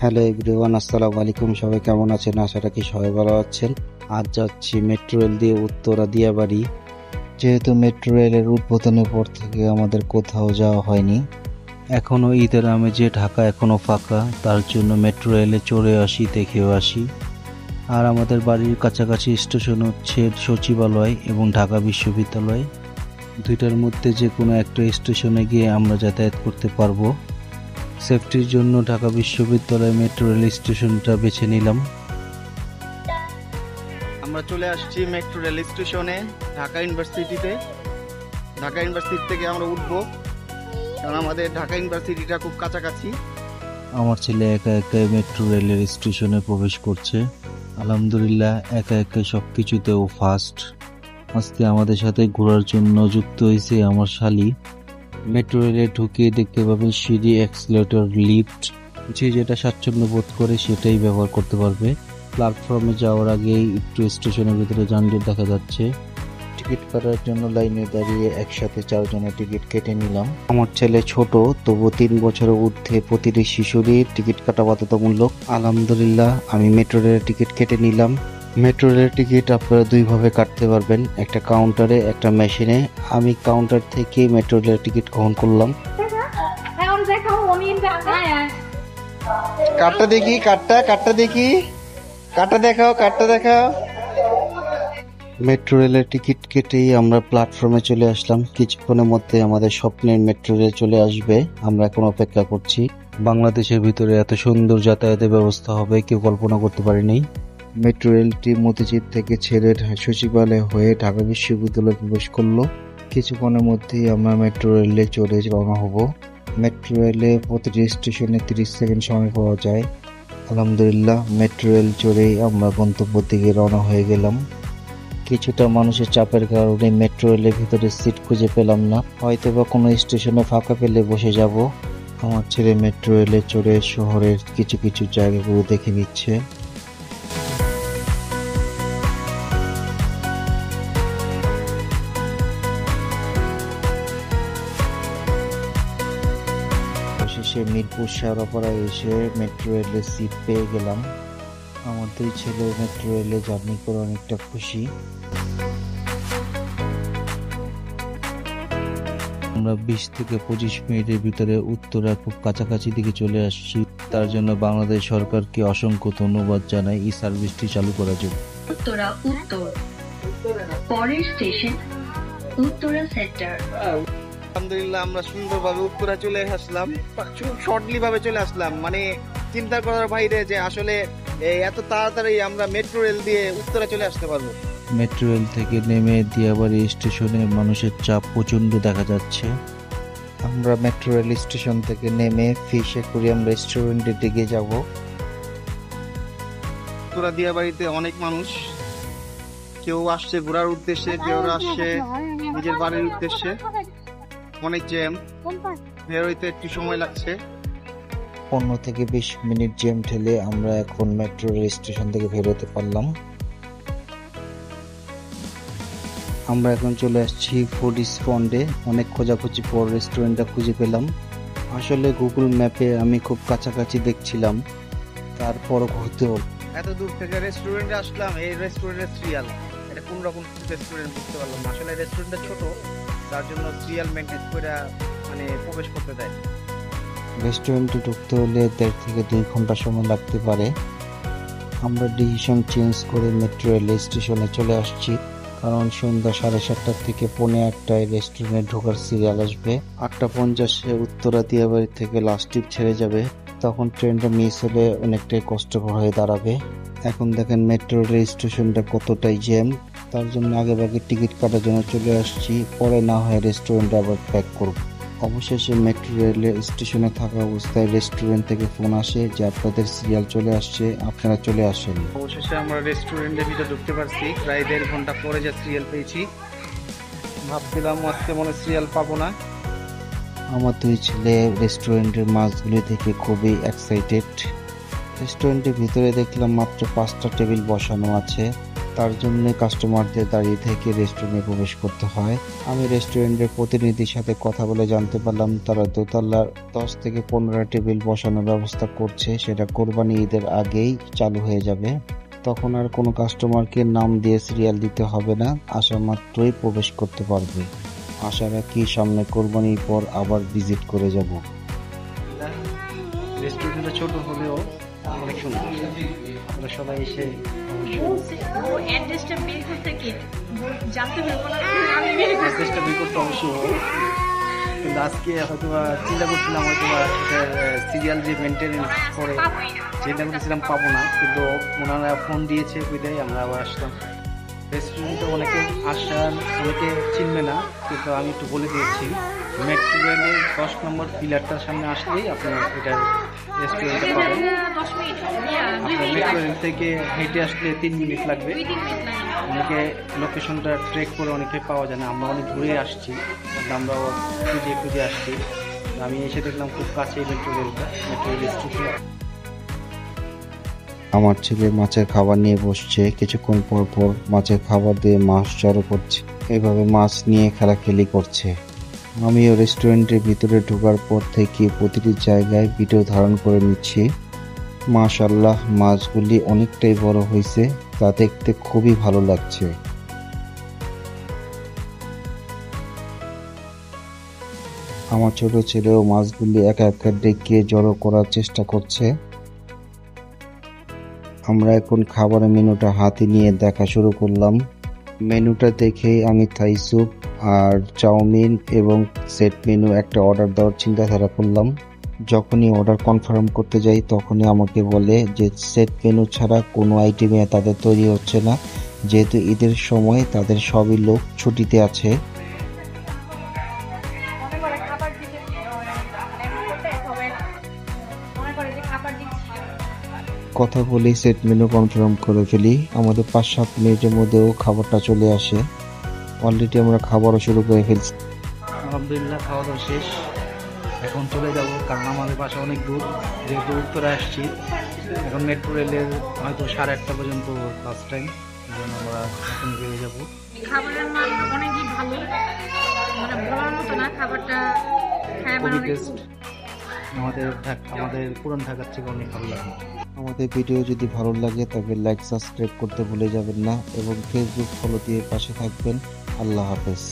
Hello everyone, আসসালামু আলাইকুম। সবাই কেমন আছেন? আশা রাখি সবাই ভালো আছেন। আজ যাচ্ছি মেট্রো রেল দিয়ে উত্তরা দিয়াবাড়ি। যেহেতু মেট্রো রেলের উদ্বোধনের পর থেকে আমাদের কোথাও যাওয়া হয়নি, এখনো ঈদের আমেজে ঢাকা এখনো ফাঁকা, তার জন্য মেট্রো রেলে চড়ে আসি, দেখেও আসি। আর আমাদের বাড়ির কাছাকাছি স্টেশন হচ্ছে সচিবালয় এবং ঢাকা বিশ্ববিদ্যালয়। দুইটার মধ্যে যে কোনো একটা স্টেশনে গিয়ে আমরা যাতায়াত করতে পারবো। সেফটির জন্য ঢাকা বিশ্ববিদ্যালয় মেট্রো রেল স্টেশনটা বেছে নিলাম। আমরা চলে আসছি মেট্রো রেল স্টেশনে ঢাকা ইউনিভার্সিটিতে। ঢাকা ইউনিভার্সিটি থেকে আমরা উঠবো, কারণ আমাদের ঢাকা ইউনিভার্সিটিটা খুব কাছাকাছি। আমার ছেলে একা একা মেট্রো রেলের স্টেশনে প্রবেশ করছে। আলহামদুলিল্লাহ, একা একা সবকিছুতেও ফার্স্ট। আজকে আমাদের সাথে ঘোরার জন্য যুক্ত হয়েছে আমার শালি। মেট্রো রেলে ঢুকে দেখতে পাবেন সিঁড়ি, অ্যাক্সিলারেটর, লিফট। যে যেটা স্বাচ্ছন্দ্য বোধ করে সেটাই ব্যবহার করতে পারবে। প্ল্যাটফর্মে যাওয়ার আগেই একটু স্টেশনের ভিতরে যানজট দেখা যাচ্ছে। টিকিট কাটার জন্য লাইনে দাঁড়িয়ে একসাথে 4 জনের টিকিট কেটে নিলাম। আমার ছেলে ছোট, তবু 3 বছরের ঊর্ধ্বে প্রতিটি শিশুরই টিকিট কাটা বাধ্যতামূলক। আলহামদুলিল্লাহ, আমি মেট্রো রেলের টিকিট কেটে নিলাম। মেট্রো রেলের টিকিট আপনারা দুইভাবে কাটতে পারবেন, একটা কাউন্টারে, একটা মেশিনে। আমি কাউন্টার থেকে মেট্রো রেলের টিকিট গ্রহণ করলাম। কার্ডটা দেখি, কার্ডটা দেখি, কার্ডটা দেখাও। মেট্রো রেলের টিকিট কেটেই আমরা প্ল্যাটফর্মে চলে আসলাম। কিছুক্ষণের মধ্যে আমাদের স্বপ্নের মেট্রো রেল চলে আসবে, আমরা এখন অপেক্ষা করছি। বাংলাদেশের ভিতরে এত সুন্দর যাতায়াতের ব্যবস্থা হবে কেউ কল্পনা করতে পারেনি। মেট্রো রেলটি মতিঝিল থেকে ছেড়ে সচিবালয় হয়ে ঢাকা বিশ্ববিদ্যালয়ে প্রবেশ করলো। কিছুক্ষণের মধ্যেই আমরা মেট্রো রেলে চড়ে রওনা হব। মেট্রো রেলে প্রতিটি স্টেশনে 30 সেকেন্ড সময় পাওয়া যায়। আলহামদুলিল্লাহ, মেট্রো রেল চড়েই আমরা গন্তব্যের দিকে রওনা হয়ে গেলাম। কিছুটা মানুষের চাপের কারণে মেট্রো রেলের ভিতরে সিট খুঁজে পেলাম না, হয়তো বা কোনো স্টেশনে ফাঁকা পেলে বসে যাব। আমার ছেলে মেট্রো রেলে চড়ে শহরের কিছু কিছু জায়গাগুলো দেখে নিচ্ছে। শেষে মিরপুর শেওড়াপাড়ায় এসে মেট্রো রেলের সিট পেয়ে গেলাম। আমার 2 ছেলে মেট্রো রেলে জার্নি করে অনেকটা খুশি। আমরা 20 থেকে 25 মিনিটের ভিতরে উত্তরা খুব কাছাকাছি দিকে চলে আসছি। তার জন্য বাংলাদেশ সরকারকে অসংখ্য ধন্যবাদ জানাই এই সার্ভিসটি চালু করার জন্য। উত্তরা উত্তর, পরের স্টেশন উত্তরা সেন্টার। আলহামদুলিল্লাহ, আমরা সুন্দরভাবে উত্তরা চলে আসলাম, খুব শর্টলি ভাবে চলে আসলাম। মানে চিন্তা করার বাইরে যে আসলে এত তাড়াতাড়ি আমরা মেট্রো রেল দিয়ে উত্তরা চলে আসতে পারবো। মেট্রো রেল থেকে নেমে দিয়াবাড়ি স্টেশনে মানুষের চাপ প্রচন্ড দেখা যাচ্ছে। আমরা মেট্রো রেল স্টেশন থেকে নেমে ফিশ অ্যাকুয়ারিয়াম রেস্টুরেন্টের দিকে যাব। উত্তরা দিয়াবাড়িতে অনেক মানুষ, কেউ আসছে ঘোরার উদ্দেশ্যে, কেউ আসছে নিজের বাড়ির উদ্দেশ্যে। অনেক জ্যাম, বের হইতে একটু সময় লাগছে। 15 থেকে 20 মিনিট জ্যাম ঠেলে আমরা এখন মেট্রো রেল স্টেশন থেকে বের হতে পারলাম। আমরা এখন চলে আসছি ফুড স্পন্ডে। অনেক খোঁজাখুঁজি পর রেস্টুরেন্টটা খুঁজে পেলাম। আসলে গুগল ম্যাপে আমি খুব কাছাকাছি দেখছিলাম, তারপরও ঘুরতে হল। এত দূর থেকে রেস্টুরেন্টে আসলাম, এই রেস্টুরেন্টের সিরিয়াল, এটা কোন রকম রেস্টুরেন্ট বুঝতে পারলাম না। আসলে রেস্টুরেন্টটা ছোট, তার জন্য সিরিয়াল মেনটেন করে মানে প্রবেশ করতে দেয়। রেস্টুরেন্টে ঢুকতে হলে 1.5 থেকে 2 ঘন্টা সময় লাগতে পারে। আমরা ডিসিশন চেঞ্জ করে মেট্রো রেল স্টেশনে চলে আসছি, কারণ সন্ধ্যা 7:30 থেকে 8:45 রেস্টুরেন্টে ঢোকার সিরিয়াল আসবে। 8:50 উত্তরা দিয়াবাড়ি থেকে লাস্ট ট্রিপ ছেড়ে যাবে, তখন ট্রেনটা মিস হলে অনেকটাই কষ্টকর হয়ে দাঁড়াবে। এখন দেখেন মেট্রো রেল স্টেশনটা কতটাই জ্যাম। তার জন্য আগেভাগে টিকিট কাটার জন্য চলে আসছি, পরে না হয় রেস্টুরেন্টে আবার প্যাক করব। অবশেষে মেট্রো রেল স্টেশনে থাকা অবস্থায় রেস্টুরেন্ট থেকে ফোন আসে যে আপনাদের সিরিয়াল চলে আসছে, আপনারা চলে আসেন। অবশেষে আমরা রেস্টুরেন্টের ভিতরে ঢুকতে পারছি, প্রায় 1.5 ঘন্টা পরে যে সিরিয়াল পেয়েছি। ভাবছিলাম আজকে মনে সিরিয়াল পাবো না। আমার 2 ছেলে রেস্টুরেন্টের মাছগুলি থেকে খুবই এক্সাইটেড। রেস্টুরেন্টের ভিতরে দেখলাম মাত্র 5টা টেবিল বসানো আছে, তার জন্য কাস্টমারদের দাঁড়িয়ে থেকে রেস্টুরেন্টে প্রবেশ করতে হয়। আমি রেস্টুরেন্টের প্রতিনিধির সাথে কথা বলে জানতে পারলাম তারা দোতলার 10 থেকে 15 টেবিল বসানোর ব্যবস্থা করছে, সেটা কোরবানি ঈদের আগেই চালু হয়ে যাবে। তখন আর কোনো কাস্টমারকে নাম দিয়ে সিরিয়াল দিতে হবে না, আসা মাত্রই প্রবেশ করতে পারবে। আশা রাখি সামনে কোরবানির পর আবার ভিজিট করে যাব। রেস্টুরেন্টটা ছোট হলেও অনেক সুন্দর, আমরা সবাই এসে অ্যাড্রেসটা বের করতে কি জানতে পারবো না, আমি বের করতে চেষ্টা করতে অবশ্যই, কিন্তু আজকে হয়তো চিন্তা করছিলাম হয়তো সিরিয়াল যে মেনটেনেন্স করে চিন্তা করতেছিলাম পাবো না, কিন্তু ওনারা ফোন দিয়েছে বিদায় আমরা আবার আসলাম। রেস্টুরেন্টে অনেকে আসার অনেকে চিনবে না, কিন্তু আমি একটু বলে দিয়েছি মেট্রো রেলের 10 নম্বর পিলারটার সামনে আসলেই আপনার এটা রেস্টুরেন্টে পাবেন। 10 মিনিট আপনার মেট্রো রেল থেকে হেঁটে আসলে 3 মিনিট লাগবে। 2-3 মিনিট লাগে। অনেকে লোকেশনটা ট্রেক করে অনেকে পাওয়া যায় না, আমরা অনেক ঘুরে আসছি, আমরাও খুঁজে আসছি। আমি এসে দেখলাম খুব কাছে মেট্রো রেল স্টেশন। আমার ছেলে মাছের খাবার নিয়ে বসছে, কিছুক্ষণ পর পর মাছের খাবার দিয়ে মাছ জড়ো করছে, এভাবে মাছ নিয়ে খেলাখেলি করছে। আমিও রেস্টুরেন্টের ভিতরে ঢোকার পর থেকে প্রতিটি জায়গায় ভিডিও ধারণ করে নিচ্ছি। মাশাআল্লাহ, মাছগুলি অনেকটাই বড় হয়েছে, তা দেখতে খুবই ভালো লাগছে। আমার ছোট ছেলেও মাছগুলি একা একা ডেকে জড়ো করার চেষ্টা করছে। আমরা এখন খাবারের মেনুটা হাতে নিয়ে দেখা শুরু করলাম। মেনুটা দেখে আমি থাই স্যুপ আর চাউমিন এবং সেট মেনু একটা অর্ডার দেওয়ার চিন্তাধারা করলাম। যখনই অর্ডার কনফার্ম করতে যাই তখনই আমাকে বলে যে সেট মেনু ছাড়া কোনো আইটেমে তাদের তৈরি হচ্ছে না, যেহেতু ঈদের সময় তাদের সবই লোক ছুটিতে আছে। মনে করে খাবার দিতে মনে করে যে খাবার দিচ্ছি। কথা বলেই সেট মেনু কনফার্ম করে ফেলি। আমাদের 5-7 মিনিটের মধ্যেও খাবারটা চলে আসে। অলরেডি আমরা খাবারও শুরু করে ফেলছি। আলহামদুলিল্লাহ খাওয়া দাওয়া শেষ, এখন চলে যাব, কারণ আমাদের বাসা অনেক দূর, যেহেতু উত্তরে আসছি। এখন মেট্রো রেলের হয়তো 8:30 পর্যন্ত ফার্স্ট টাইম, এই জন্য আমরা এখন বেরিয়ে যাবো। খাবারের মান অনেকই ভালো, মানে বলার মতো না, খাবারটা খায় খুবই অনেক টেস্ট, আমাদের পুরান ঢাকার থেকে অনেক ভালো লাগে। আমাদের ভিডিও যদি ভালো লাগে তবে লাইক সাবস্ক্রাইব করতে ভুলে যাবেন না এবং ফেসবুক ফলো দিয়ে পাশে থাকবেন। আল্লাহ হাফেজ।